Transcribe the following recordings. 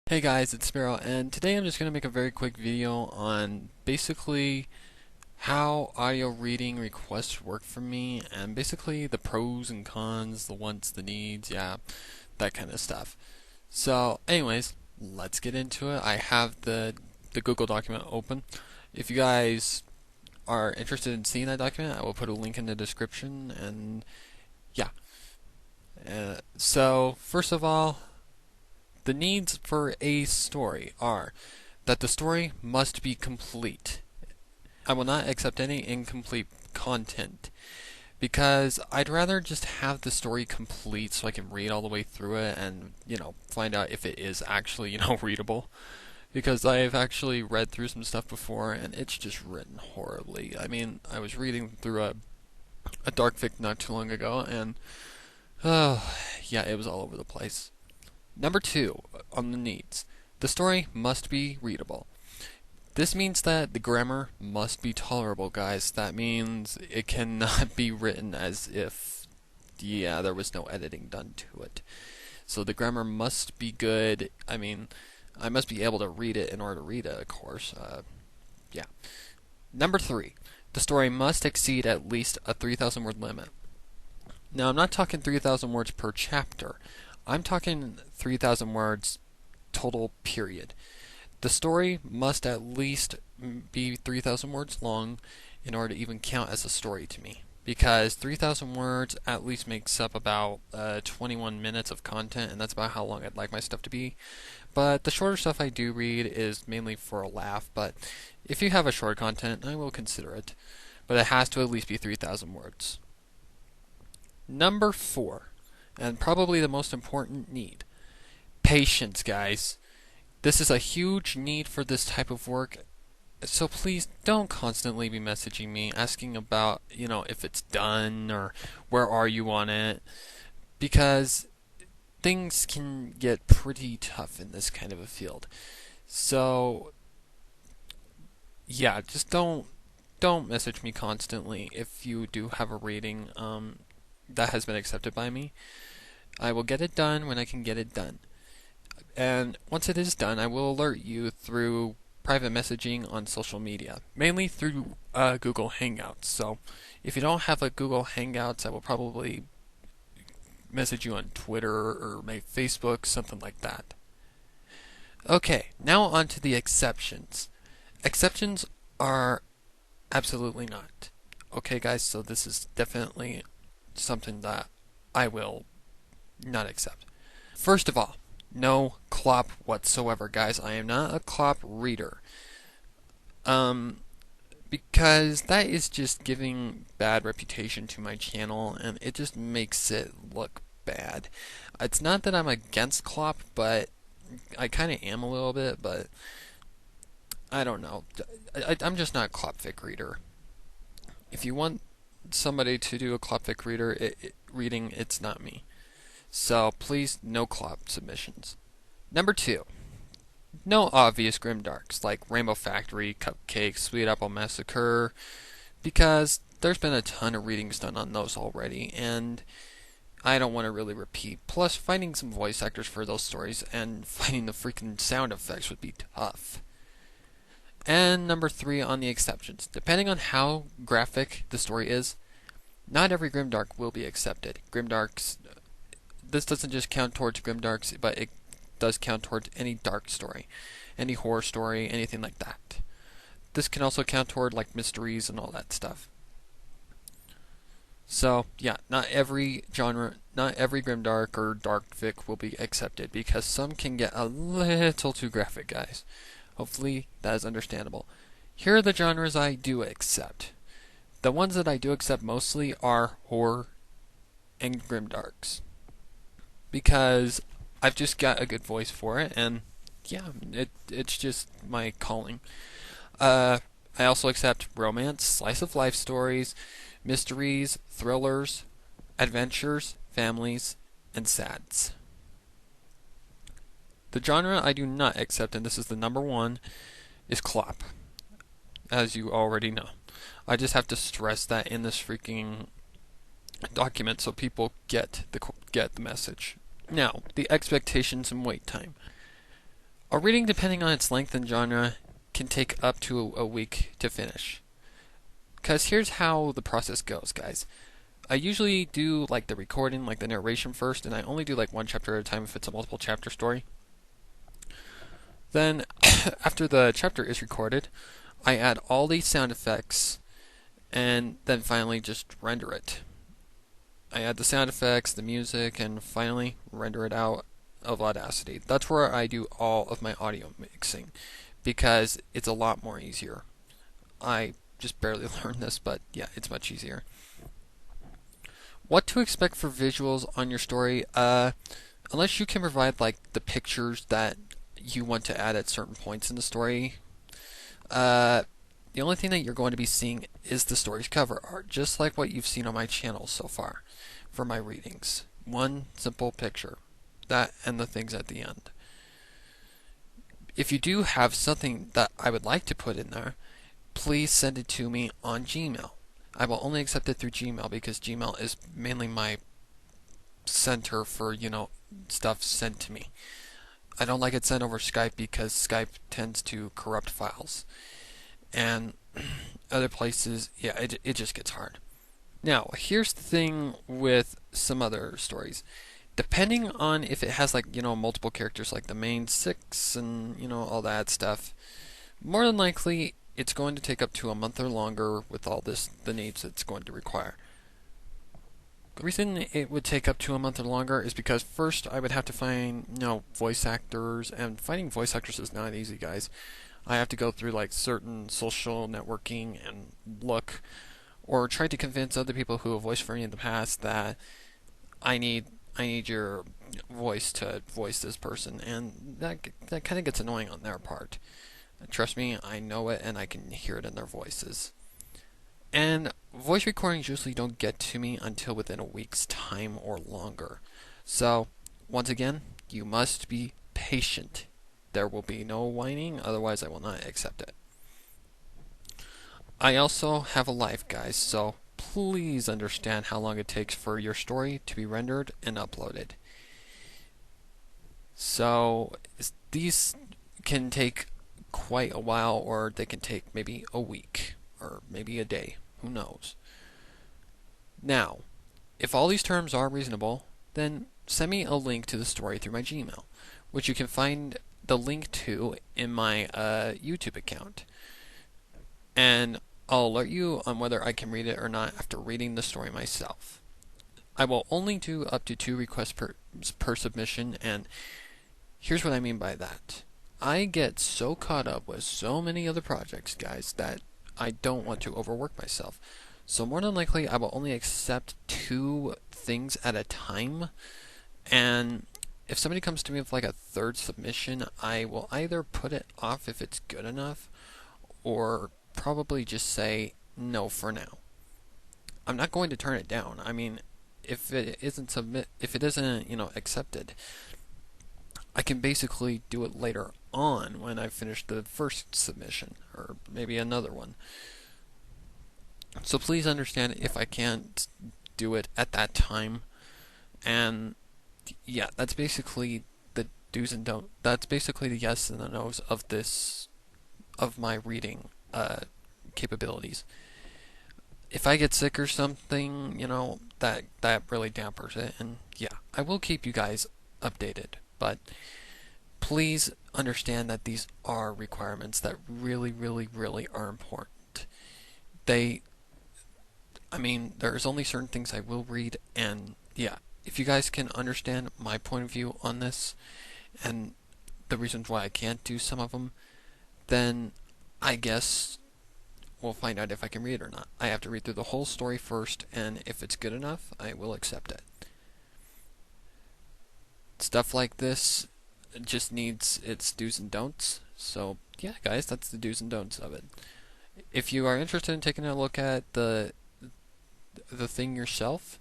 Hey guys, it's Sparrow, and today I'm just going to make a very quick video on basically how audio reading requests work for me, and basically the pros and cons, the wants, the needs, yeah, that kind of stuff. So, anyways, let's get into it. I have the Google document open. If you guys are interested in seeing that document, I will put a link in the description, and yeah. So, first of all, the needs for a story are that the story must be complete. I will not accept any incomplete content because I'd rather just have the story complete so I can read all the way through it and, find out if it is actually, readable. Because I've actually read through some stuff before and it's just written horribly. I mean, I was reading through a dark fic not too long ago and, oh, yeah, it was all over the place. Number two on the needs. The story must be readable. This means that the grammar must be tolerable, guys. That means it cannot be written as if, yeah, there was no editing done to it. So the grammar must be good. I mean, I must be able to read it in order to read it, of course. Yeah. Number three. The story must exceed at least a 3,000 word limit. Now, I'm not talking 3,000 words per chapter. I'm talking 3,000 words total, period. The story must at least be 3,000 words long in order to even count as a story to me. Because 3,000 words at least makes up about 21 minutes of content, and that's about how long I'd like my stuff to be. But the shorter stuff I do read is mainly for a laugh, but if you have a short content, I will consider it. But it has to at least be 3,000 words. Number four, and probably the most important need, patience, guys. This is a huge need for this type of work, so please don't constantly be messaging me asking about, if it's done or where are you on it, because things can get pretty tough in this kind of a field. So, yeah, just don't message me constantly if you do have a rating that has been accepted by me. I will get it done when I can get it done. And once it is done, I will alert you through private messaging on social media, mainly through Google Hangouts. So if you don't have a Google Hangouts, I will probably message you on Twitter or my Facebook, something like that. Okay, now on to the exceptions. Exceptions are absolutely not. Okay, guys, so this is definitely something that I will not accept. First of all, no clop whatsoever, guys. I am not a clop reader. Because that is just giving bad reputation to my channel, and it just makes it look bad. It's not that I'm against clop, but I kind of am a little bit, but I don't know. I'm just not a clopfic reader. If you want somebody to do a clopfic reading, it's not me. So please, no clop submissions. Number two, no obvious grimdarks like Rainbow Factory, Cupcake, Sweet Apple Massacre, because there's been a ton of readings done on those already, and I don't want to really repeat. Plus, finding some voice actors for those stories and finding the freaking sound effects would be tough. And number three on the exceptions. Depending on how graphic the story is, not every grimdark will be accepted. Grimdarks, this doesn't just count towards grimdarks, but it does count towards any dark story, any horror story, anything like that. This can also count toward like mysteries and all that stuff. So yeah, not every genre, not every grimdark or dark fic will be accepted because some can get a little too graphic, guys. Hopefully that is understandable. Here are the genres I do accept. The ones that I do accept mostly are horror and grimdarks, because I've just got a good voice for it, and yeah, it's just my calling. I also accept romance, slice of life stories, mysteries, thrillers, adventures, families, and sads. The genre I do not accept, and this is the number one, is clop, as you already know. I just have to stress that in this freaking document so people get the message. Now, the expectations and wait time. A reading, depending on its length and genre, can take up to a week to finish. Because here's how the process goes, guys. I usually do like the recording, like the narration first, and I only do like one chapter at a time if it's a multiple chapter story. Then, after the chapter is recorded, I add all these sound effects and then finally just render it. I add the sound effects, the music, and finally render it out of Audacity. That's where I do all of my audio mixing because it's a lot more easier. I just barely learned this, but yeah, it's much easier. What to expect for visuals on your story? Unless you can provide like the pictures that you want to add at certain points in the story, the only thing that you're going to be seeing is the story's cover art, just like what you've seen on my channel so far for my readings. One simple picture, that and the things at the end. If you do have something that I would like to put in there, please send it to me on Gmail. I will only accept it through Gmail because Gmail is mainly my center for, stuff sent to me. I don't like it sent over Skype because Skype tends to corrupt files. And other places, yeah, it just gets hard. Now, here's the thing with some other stories. Depending on if it has multiple characters like the main six and, all that stuff, more than likely it's going to take up to a month or longer with all the needs it's going to require. The reason it would take up to a month or longer is because first I would have to find, voice actors, and finding voice actors is not easy, guys. I have to go through certain social networking and look, or try to convince other people who have voiced for me in the past that I need your voice to voice this person, and that kind of gets annoying on their part. Trust me, I know it, and I can hear it in their voices. And voice recordings usually don't get to me until within a week's time or longer. So, once again, you must be patient. There will be no whining, otherwise I will not accept it. I also have a life, guys, so please understand how long it takes for your story to be rendered and uploaded. So, these can take quite a while, or they can take maybe a week, or maybe a day, who knows. Now, if all these terms are reasonable, then send me a link to the story through my Gmail, which you can find the link to in my YouTube account. And I'll alert you on whether I can read it or not after reading the story myself. I will only do up to 2 requests per submission, and here's what I mean by that. I get so caught up with so many other projects, guys, that I don't want to overwork myself. So more than likely, I will only accept 2 things at a time. And if somebody comes to me with a 3rd submission, I will either put it off if it's good enough, or probably just say no for now. I'm not going to turn it down. I mean, if it isn't accepted, I can basically do it later on when I finish the first submission, or maybe another one. So please understand if I can't do it at that time. And yeah, that's basically the do's and don'ts. That's basically the yes and the no's of my reading capabilities. If I get sick or something, that really dampers it. And yeah, I will keep you guys updated, but please understand that these are requirements that really, really, really are important. There's only certain things I will read, and yeah, if you guys can understand my point of view on this, and the reasons why I can't do some of them, then I guess we'll find out if I can read it or not. I have to read through the whole story first, and if it's good enough, I will accept it. Stuff like this just needs its do's and don'ts. So yeah, guys, that's the do's and don'ts of it. If you are interested in taking a look at the thing yourself,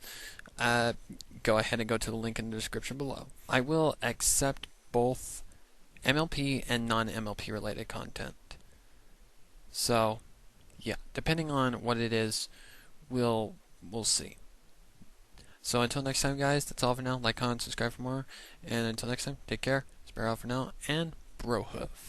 go ahead and go to the link in the description below. I will accept both MLP and non-MLP related content. So yeah, depending on what it is, we'll see. So until next time, guys, that's all for now. Like, comment, subscribe for more. And until next time, take care. Spare out for now, and Brohoof.